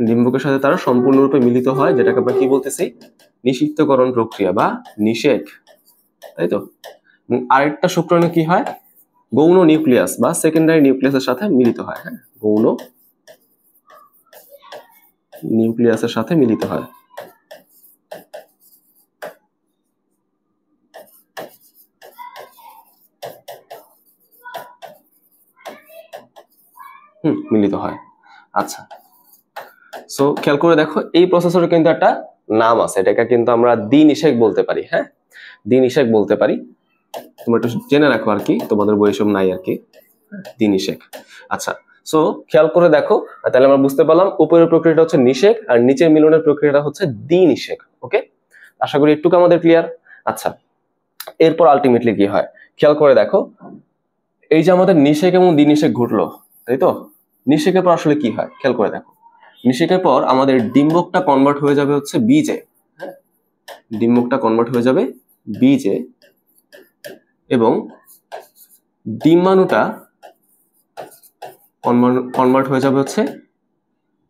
Speaker 1: ডিম্বকের সাথে তারা সম্পূর্ণরূপে মিলিত হয়, যেটাকে আমরা কি বলতেছি, নিষিক্তকরণ প্রক্রিয়া বা নিষেক, তাই তো। আরেকটা শুক্রাণু কি হয়, গৌণ নিউক্লিয়াস বা সেকেন্ডারি নিউক্লিয়াসের সাথে মিলিত হয়। হ্যাঁ, গৌণ নিউক্লিয়াসের সাথে মিলিত হয়। মিলিত হয়। আচ্ছা, সো খেয়াল করে দেখো, এই প্রসেসরের কিন্তু একটা নাম আছে, এটাকে কিন্তু আমরা দ্বিনিষেক বলতে পারি। হ্যাঁ, দ্বিনিষেক বলতে পারি, তোমরা একটু জেনে রাখো আর কি, তোমাদের বৈষম নাই আর কি, দ্বিনিষেক। আচ্ছা, সো খেয়াল করে দেখো, তাহলে আমরা বুঝতে পারলাম উপরের প্রক্রিয়াটা হচ্ছে নিষেক আর নিচের মিলনের প্রক্রিয়াটা হচ্ছে দ্বিনিষেক। ওকে, আশা করি একটু আমাদের ক্লিয়ার। আচ্ছা, এরপর আলটিমেটলি কি হয় খেয়াল করে দেখো, এই যে আমাদের নিষেক এবং দ্বিনিষেক ঘটলো, তাই তো। নিষেকের পর আসলে কি হয় খেয়াল করে দেখো, নিষেকের পর আমাদের ডিম্বকটা কনভার্ট হয়ে যাবে হচ্ছে বীজে। হ্যাঁ, ডিম্বকটা কনভার্ট হয়ে যাবে বীজে এবং ডিম্বাণুটা কনভার্ট হয়ে যাবে হচ্ছে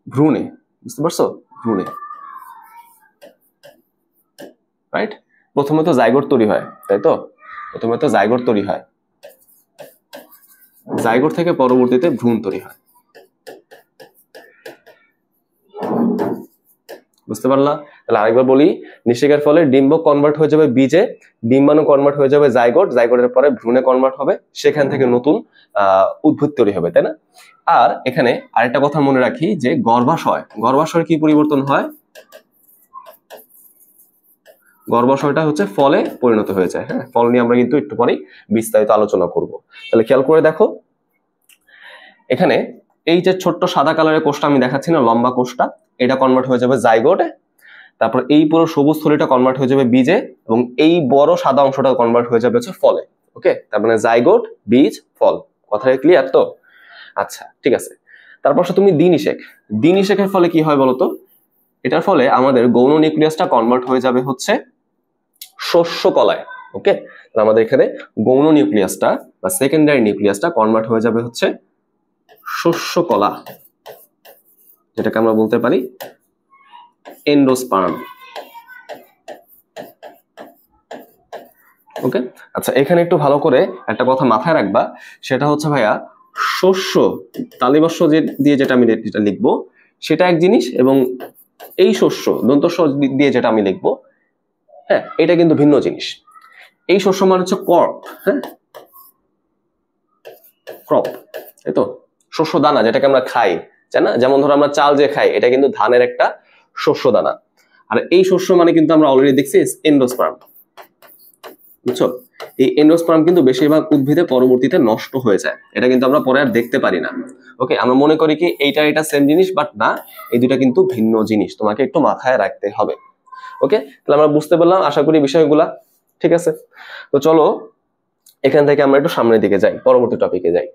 Speaker 1: ভ্রূণে। বুঝতে পারছো, ভ্রূণে, রাইট? প্রথমে তো জাইগোট তৈরি হয়, তাই তো, প্রথমে তো জাইগোট তৈরি হয়, জাইগোট থেকে পরবর্তীতে ভ্রূণ তৈরি হয়। বুঝতে পারলা? তাহলে আরেকবার বলি, নিষেকের ফলে ডিম্বক কনভার্ট হয়ে যাবে বীজে, ডিম্বাণু কনভার্ট হয়ে যাবে জাইগোট, জাইগোটের পরে ভ্রূণে কনভার্ট হবে, সেখান থেকে নতুন উদ্ভিদ তৈরি হবে, তাই না? আর এখানে আরেকটা কথা মনে রাখি যে গর্ভাশয় কি পরিবর্তন হয়, গর্ভাশয়টা হচ্ছে ফলে পরিণত হয়ে যায়। হ্যাঁ, ফল নিয়ে আমরা কিন্তু একটু পরেই বিস্তারিত আলোচনা করব। তাহলে খেয়াল করে দেখো, এখানে এই যে ছোট্ট সাদা কালারের কোষটা আমি দেখাচ্ছি না, লম্বা কোষটা, এটা কনভার্ট হয়ে যাবে জাইগোটে, তারপর এই পুরো সবুজ থলিটা কনভার্ট হয়ে যাবে বীজে, এবং এই বড় সাদা অংশটা কনভার্ট হয়ে যাবে হচ্ছে ফলে। ওকে, তার মানে জাইগোট, বীজ, ফল, কথাটা ক্লিয়ার তো? আচ্ছা, ঠিক আছে। তারপর তুমি দ্বিনিষেকের ফলে কি হয় বলতো, এটার ফলে আমাদের গৌণ নিউক্লিয়াসটা কনভার্ট হয়ে যাবে হচ্ছে শস্য কলায়। ওকে, আমাদের এখানে গৌণ নিউক্লিয়াসটা বা সেকেন্ডারি নিউক্লিয়াসটা কনভার্ট হয়ে যাবে হচ্ছে শস্য কলা, যেটাকে আমরা বলতে পারি এন্ডোস্পার্ম। ওকে, আচ্ছা, এখানে একটু ভালো করে একটা কথা মাথায় রাখবা, সেটা হচ্ছে ভাইয়া, শস্য তালিবস্য দিয়ে যেটা আমি লিখবো সেটা এক জিনিস, এবং এই শস্য দন্তস্ব দিয়ে যেটা আমি লিখবো, হ্যাঁ, এটা কিন্তু ভিন্ন জিনিস। এই শস্য মানে হচ্ছে ক্রপ। হ্যাঁ, ক্রপ, এই তো, শস্য দানা যেটাকে আমরা খাই, তাই না? যেমন ধরো আমরা চাল যে খাই, এটা কিন্তু ধানের একটা শস্য দানা। আর এই শস্য মানে কিন্তু আমরা অলরেডি দেখছি এন্ডোস্পার্ম। বুঝছো, এই এন্ডোস্পার্ম কিন্তু বেশিরভাগ উদ্ভিদে পরবর্তীতে নষ্ট হয়ে যায়, এটা কিন্তু আমরা পরে আর দেখতে পারি না। ওকে, আমরা মনে করি কি এটা সেম জিনিস, বাট না, এই দুটা কিন্তু ভিন্ন জিনিস, তোমাকে একটু মাথায় রাখতে হবে। ওকে, তাহলে আমরা বুঝতে পারলাম আশা করি বিষয়গুলা, ঠিক আছে। তো চলো এখান থেকে আমরা একটু সামনের দিকে যাই, পরবর্তী টপিকে যাই।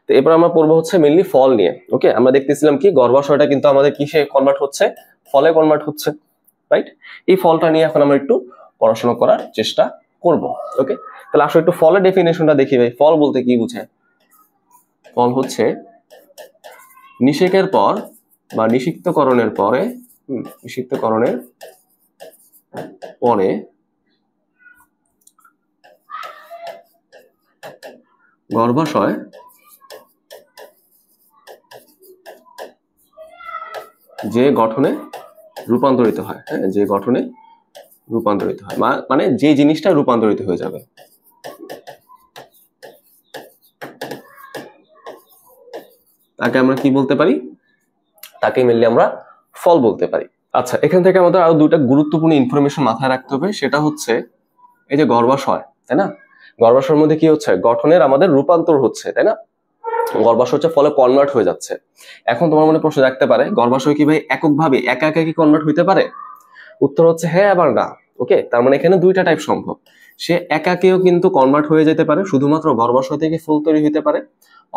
Speaker 1: তো এরপর আমরা পড়বো হচ্ছে মেইনলি ফল নিয়ে। ওকে, আমরা দেখতেছিলাম কি গর্ভাশয়টা কিন্তু আমাদের কিসে কনভার্ট হচ্ছে, ফলে কনভার্ট হচ্ছে। রাইট? এই ফলটা নিয়ে এখন আমরা একটু পড়াশোনা করার চেষ্টা করব। ওকে, তাহলে আসলে একটু ফলের ডেফিনেশনটা দেখি ভাই। ফল বলতে কি বুঝায়? ফল হচ্ছে নিষেকের পর বা নিষিক্তকরণের পরে গর্ভাশয় যে গঠনে রূপান্তরিত হয়, হ্যাঁ, যে গঠনে রূপান্তরিত হয়, মানে যে জিনিসটা রূপান্তরিত হয়ে যাবে, তাকে আমরা কি বলতে পারি? তাকে মেনলি আমরা ফল বলতে পারি। আচ্ছা, এখান থেকে আমাদের আরো দুইটা গুরুত্বপূর্ণ ইনফরমেশন মাথায় রাখতে হবে। সেটা হচ্ছে এই যে গর্ভাশয়, তাই না? গর্ভাশয়ের মধ্যে কি হচ্ছে? গঠনের আমাদের রূপান্তর হচ্ছে, তাই না? গর্ভাশয় হচ্ছে ফলে কনভার্ট হয়ে যাচ্ছে। এখন তোমার মনে প্রশ্ন রাখতে পারে, গর্ভাশয় কি ভাই এককভাবে একা একা কি কনভার্ট হইতে পারে? উত্তর হচ্ছে হ্যাঁ আবার না। ওকে, তার মানে এখানে দুইটা টাইপ সম্ভব। সে একাকেও কিন্তু কনভার্ট হয়ে যেতে পারে, শুধুমাত্র গর্ভাশয় থেকে ফুল তৈরি হতে পারে,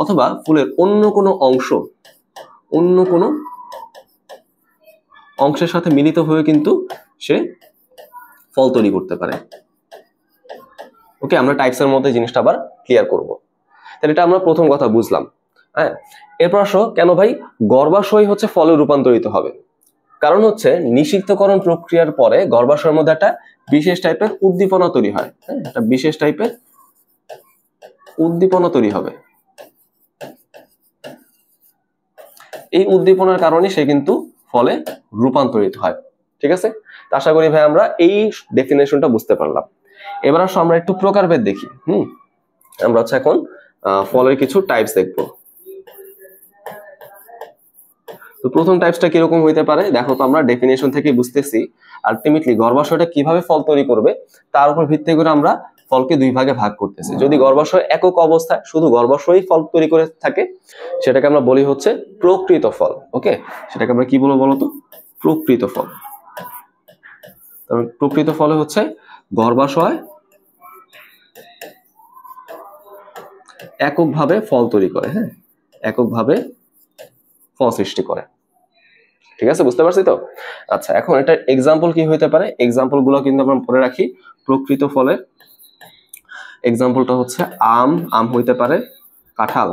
Speaker 1: অথবা ফুলের অন্য কোনো অংশের সাথে মিলিত হয়ে কিন্তু সে ফল তৈরি করতে পারে। ওকে, আমরা টাইপসের মধ্যে জিনিসটা আবার ক্লিয়ার করব। তাহলে এটা আমরা প্রথম কথা বুঝলাম। হ্যাঁ, এরপর আসো, কেন ভাই গর্ভাশয় হচ্ছে ফলে রূপান্তরিত হবে? কারণ হচ্ছে নিষিক্তকরণ প্রক্রিয়ার পরে গর্ভাশয়ের মধ্যে একটা বিশেষ টাইপের উদ্দীপনা তৈরি হয়। হ্যাঁ, একটা বিশেষ টাইপের উদ্দীপনা তৈরি হবে। এই উদ্দীপনার কারণে সে কিন্তু ফলে রূপান্তরিত হয়। ঠিক আছে, তা আশা করি ভাই আমরা এই ডেফিনেশনটা বুঝতে পারলাম। এবার আসো আমরা একটু প্রকারভেদ দেখি। আমরা হচ্ছে এখন ফলের কিছু টাইপস দেখব। তো প্রথম টাইপসটা কিরকম হইতে পারে দেখো তো, আমরা ডেফিনেশন থেকে বুঝতেছি আলটিমেটলি গর্ভাশয়টা কিভাবে ফল তৈরি করবে তার উপর ভিত্তি করে আমরা ফলকে দুই ভাগে ভাগ করতেছি। যদি গর্ভাশয় একক অবস্থায় শুধু গর্ভাশয়ই ফল তৈরি করে থাকে, সেটাকে আমরা বলি হচ্ছে প্রকৃত ফল। ওকে, সেটাকে আমরা কি বলবো বলতো? প্রকৃত ফল। প্রকৃত ফলে হচ্ছে গর্ভাশয় এককভাবে ফল তৈরি করে, হ্যাঁ, এককভাবে ফল সৃষ্টি করে। ঠিক আছে, বুঝতে পারছি তো? আচ্ছা, এখন এটা এক্সাম্পল কি হইতে পারে? এক্সাম্পল গুলো কিন্তু আমরা পড়ে রাখি। প্রকৃত ফলের এক্সাম্পলটা হচ্ছে আম হইতে পারে,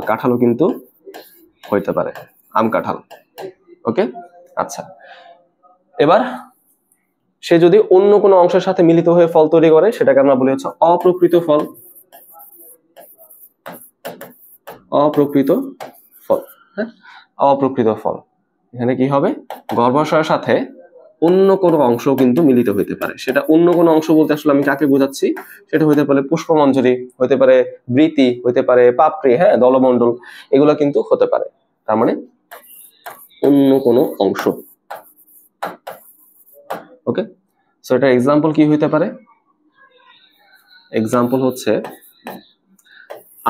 Speaker 1: কাঁঠালও কিন্তু হইতে পারে, আম কাঁঠাল। ওকে, আচ্ছা, এবার সে যদি অন্য কোনো অংশের সাথে মিলিত হয়ে ফল তৈরি করে, সেটাকে আমরা বলি হচ্ছে অপ্রকৃত ফল। হ্যাঁ, অপ্রকৃত ফল। এখানে কি হবে? গর্ভাশয়ের সাথে অন্য কোনো অংশ কিন্তু মিলিত হইতে পারে। সেটা অন্য কোনো অংশ বলতে আসলে আমি কাকে বোঝাচ্ছি? সেটা হইতে পারে পুষ্পমঞ্জরি, হইতে পারে বৃতি, হইতে পারে পাপড়ি, হ্যাঁ, দলমণ্ডল, এগুলো কিন্তু হতে পারে। তার মানে অন্য কোনো অংশ। ওকে, সো এটা এক্সাম্পল কি হইতে পারে? এক্সাম্পল হচ্ছে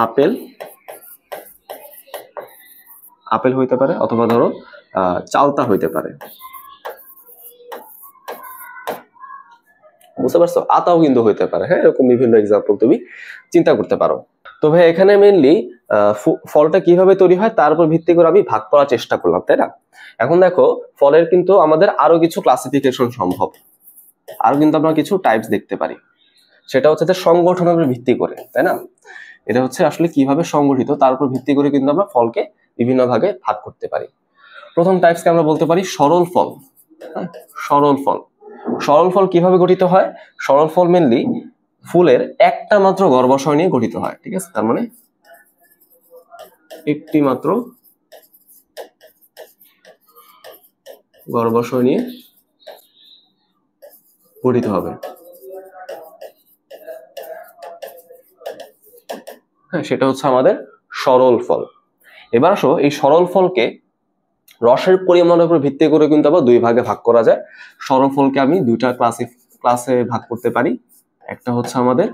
Speaker 1: আপেল হইতে পারে, অথবা ধরো চালতা হইতে পারে। বুঝতে পারছো? আতাও কিন্তু হইতে পারে। হ্যাঁ, এরকম বিভিন্ন এক্সাম্পল তুমি চিন্তা করতে পারো। তো ভাই এখানে মেইনলি ফলটা কিভাবে তৈরি হয় তার উপর ভিত্তি করে আমি ভাগ করার চেষ্টা করলাম, তাই না? এখন দেখো, ফলের কিন্তু আমাদের আরো কিছু ক্লাসিফিকেশন সম্ভব, আরো কিন্তু আমরা কিছু টাইপস দেখতে পারি। সেটা হচ্ছে যে সংগঠনের উপর ভিত্তি করে, তাই না? এটা হচ্ছে আসলে কিভাবে সংগঠিত তার উপর ভিত্তি করে কিন্তু আমরা ফলকে বিভিন্ন ভাগে ভাগ করতে পারি। প্রথম টাইপসকে আমরা বলতে পারি সরল ফল। সরল ফল কিভাবে গঠিত হয়? সরল ফল মেনলি ফুলের একটা মাত্র গর্ভাশয় নিয়ে গঠিত হয়। ঠিক আছে, তার মানে একটি মাত্র গর্ভাশয় নিয়ে গঠিত হবে। হ্যাঁ, সেটা হচ্ছে আমাদের সরল ফল। এবার আসো, এই সরল ফলকে রসের পরিমাণের উপর ভিত্তি করে কিন্তু আবার দুই ভাগে ভাগ করা যায়। সরল ফলকে আমি দুইটা ক্লাসে ভাগ করতে পারি। একটা হচ্ছে আমাদের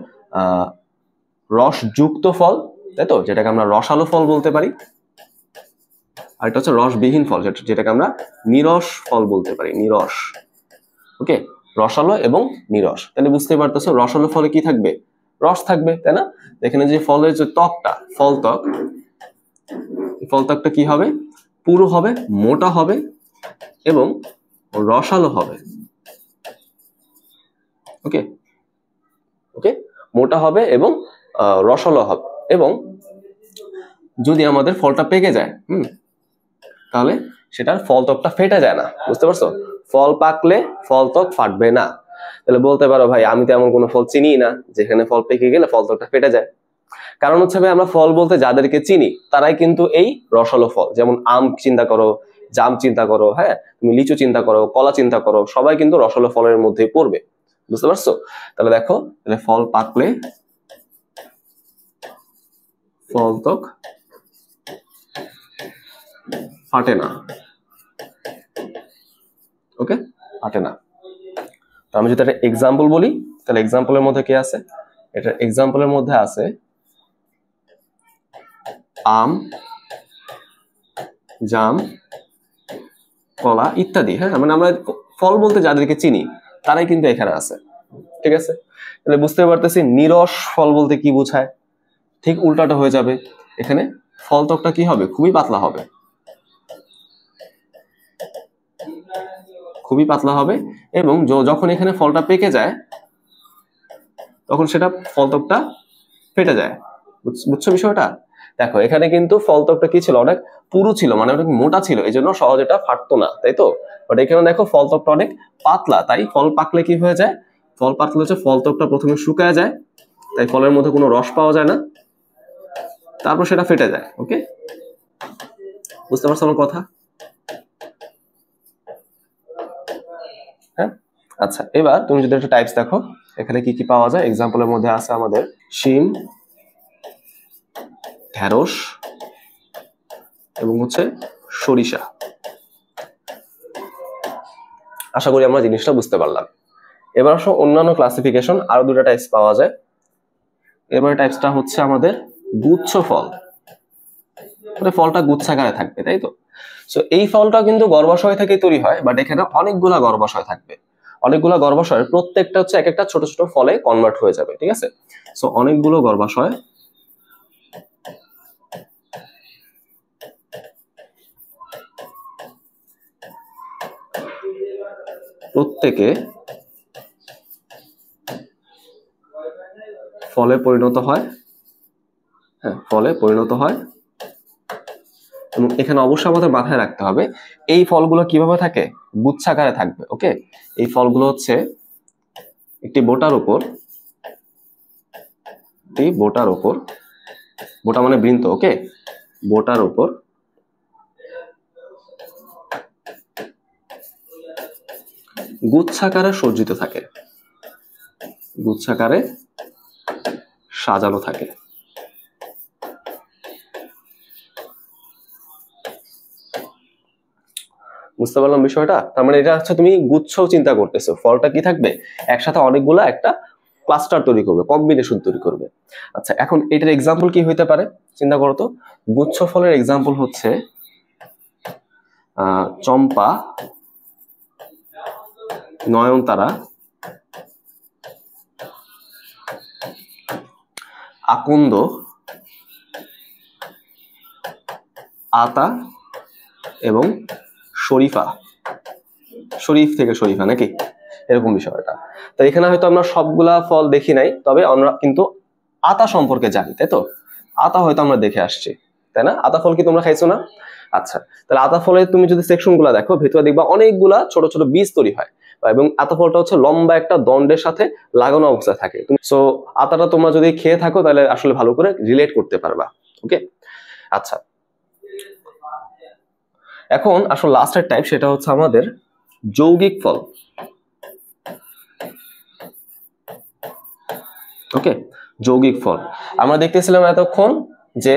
Speaker 1: রসযুক্ত ফল, তাই তো, যেটাকে আমরা রসালো ফল বলতে পারি। আর এটা হচ্ছে রসবিহীন ফল, যেটাকে আমরা নিরস ফল বলতে পারি, নিরস। ওকে, রসালো এবং নিরস। তাহলে বুঝতে পারতেছো, রসালো ফলে কি থাকবে? রস থাকবে, তাই না? এখানে যে ফলের যে ত্বকটা, ফলত্বকটা কি হবে? পুরো হবে, মোটা হবে এবং রসালো হবে। ওকে ওকে, মোটা হবে এবং রসালো হবে। এবং যদি আমাদের ফলটা পেকে যায় তাহলে সেটার ফল ত্বকটা ফেটে যায় না, বুঝতে পারছো? ফল পাকলে ফল ত্বক ফাটবে না। তাহলে বলতে পারো ভাই আমি তো এমন কোনো ফল চিনি না যেখানে ফল পেকে গেলে ফল ত্বকটা ফেটে যায়। কারণ হচ্ছে ভাই আমরা ফল বলতে যাদেরকে চিনি তারাই কিন্তু এই রসালো ফল, যেমন আম চিন্তা করো, জাম চিন্তা করো, হ্যাঁ তুমি লিচু চিন্তা করো, কলা চিন্তা করো, সবাই কিন্তু রসালো ফলের মধ্যে পড়বে, বুঝতে পারছো? তাহলে দেখো, তাহলে ফল পাকলে ফল ত্বক ফাটে না, ওকে, ফাটে না। আমি যদি একটা এক্সাম্পল বলি, তাহলে এক্সাম্পলের মধ্যে কি আছে? এটা এক্সাম্পলের মধ্যে আছে আম, জাম, কলা ইত্যাদি। হ্যাঁ, মানে আমরা ফল বলতে যাদেরকে চিনি তারাই কিন্তু এখানে আছে, ঠিক আছে? তাহলে বুঝতে পারতেছি নিরস ফল বলতে কি বোঝায়। ঠিক উল্টাটা হয়ে যাবে, এখানে ফল ত্বকটা কি হবে? খুবই পাতলা হবে, খুবই পাতলা হবে। এবং যখন এখানে ফলটা পেকে যায় তখন সেটা ফল ত্বকটা ফেটে যায়, বুঝছো বিষয়টা? দেখো এখানে কিন্তু ফল ত্বকটা কি ছিল? অনেক পুরু ছিল, মানে অনেক মোটা ছিল, এই জন্য সহজে এটা ফাটতো না, তাই তো? বাট এখানে দেখো ফল ত্বকটা অনেক পাতলা, তাই ফল পাকলে কি হয়ে যায়? ফল পাকলে হচ্ছে ফল ত্বকটা প্রথমে শুকায় যায়, তাই ফলের মধ্যে কোনো রস পাওয়া যায় না, তারপর সেটা ফেটে যায়। ওকে, বুঝতে পারছো আমার কথা? হ্যাঁ, আচ্ছা এবার তুমি যদি একটা টাইপস দেখো এখানে কি কি পাওয়া যায়। এক্সাম্পলের মধ্যে আছে আমাদের শিম, ঢেঁড়স এবং হচ্ছে সরিষা। আশা করি আমরা জিনিসটা বুঝতে পারলাম। এবার আসো অন্যান্য ক্লাসিফিকেশন, আরো দুটো টাইপস পাওয়া যায়। এবার টাইপসটা হচ্ছে আমাদের গুচ্ছ ফল, মানে ফলটা গুচ্ছাকারে থাকবে, তাই তো? সো এই ফলটা কিন্তু গর্ভাশয় থেকে তৈরি হয়, বাট এখানে অনেকগুলা গর্ভাশয় থাকবে, অনেকগুলা গর্ভাশয়ের প্রত্যেকটা হচ্ছে এক একটা ছোট ছোট ফলে কনভার্ট হয়ে যাবে, ঠিক আছে? সো অনেকগুলো গর্ভাশয়, প্রত্যেকে ফলে পরিণত হয়, হ্যাঁ ফলে পরিণত হয়। এবং এখানে অবশ্যই আমাদের মাথায় রাখতে হবে এই ফলগুলো কিভাবে থাকে? গুচ্ছাকারে থাকবে। ওকে, এই ফলগুলো হচ্ছে একটি বোটার উপর, বোটা মানে বৃন্ত, ওকে, বোটার উপর গুচ্ছাকারে সজ্জিত থাকে, গুচ্ছাকারে সাজানো থাকে। বুঝতে পারলাম বিষয়টা? তার মানে এটা হচ্ছে তুমি গুচ্ছ চিন্তা করতেছো, ফলটা কি থাকবে? একসাথে অনেকগুলা একটা ক্লাস্টার তৈরি করবে, কম্বিনেশন তৈরি করবে। আচ্ছা এখন এটার এক্সাম্পল কি হইতে পারে চিন্তা করো তো। গুচ্ছ ফলের এক্সাম্পল হচ্ছে চম্পা, নয়নতারা, আকন্দ, আতা এবং শরীফা। শরীফ থেকে শরীফা নাকি, এরকম বিষয়টা। তো এখানে হয়তো আমরা সবগুলা ফল দেখি নাই, তবে আমরা কিন্তু আতা সম্পর্কে জানি, তাই তো? আতা হয়তো আমরা দেখে আসছি, তাই না? আতা ফল কি তোমরা খাইছো না? আচ্ছা, তাহলে আতা ফলের তুমি যদি সেকশন গুলা দেখো, ভেতরে দেখবা অনেকগুলা ছোট ছোট বীজ তৈরি হয়, এবং আতা ফলটা হচ্ছে লম্বা একটা দণ্ডের সাথে লাগানো অবস্থায় থাকে। সো আতাটা তোমরা যদি খেয়ে থাকো তাহলে আসলে ভালো করে রিলেট করতে পারবা। ওকে, আচ্ছা এখন আসলে লাস্টের টাইপ, সেটা হচ্ছে আমাদের যৌগিক ফল। ওকে, যৌগিক ফল আমরা দেখতেছিলাম এতক্ষণ যে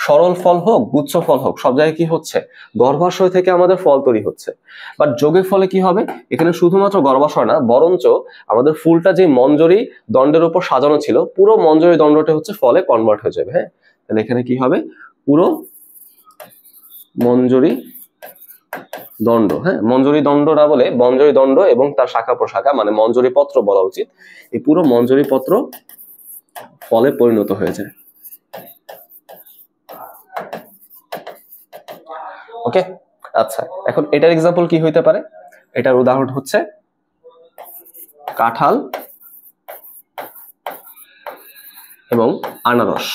Speaker 1: সরল ফল হোক, গুচ্ছ ফল হোক, সব জায়গায় কি হচ্ছে? গর্ভাশয় থেকে আমাদের ফল তৈরি হচ্ছে। বাট যৌগিক ফলে কি হবে? এখানে শুধুমাত্র গর্ভাশয় না, বরঞ্চ আমাদের ফুলটা যে মঞ্জরি দণ্ডের উপর সাজানো ছিল, পুরো মঞ্জরি দণ্ডটা হচ্ছে ফলে কনভার্ট হয়ে যাবে। হ্যাঁ, তাহলে এখানে কি হবে? পুরো মঞ্জরি দণ্ড, হ্যাঁ মঞ্জরি দণ্ডটা বলে মঞ্জরি দণ্ড এবং তার শাখা প্রশাখা, মানে মঞ্জরি পত্র বলা উচিত। এই পুরো মঞ্জরি পত্র ফলে পরিণত হয়ে যায়। ওকে, আচ্ছা এখন এটার এক্সাম্পল কি হইতে পারে? এটার উদাহরণ হচ্ছে কাঁঠাল এবং আনারস।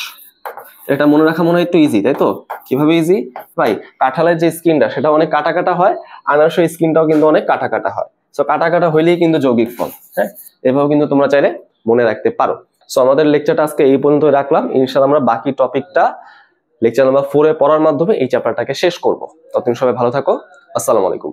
Speaker 1: এটা মনে রাখা মনে হয় একটু ইজি, তাই তো? কিভাবে ইজি ভাই? কাঁঠালের যে স্কিনটা সেটা অনেক কাটা কাটা হয়, আনারসের স্কিনটাও কিন্তু অনেক কাটা কাটা হয়। সো কাটা কাটা হইলেই কিন্তু যৌগিক ফল। হ্যাঁ, এভাবে কিন্তু তোমরা চাইলে মনে রাখতে পারো। সো আমাদের লেকচারটা আজকে এই পর্যন্ত রাখলাম। ইনশাআল্লাহ আমরা বাকি টপিকটা লেকচার নাম্বার 4 এ পড়ার মাধ্যমে এই চ্যাপ্টারটাকে শেষ করব। ততদিন সবাই ভালো থাকো। আসসালামু আলাইকুম।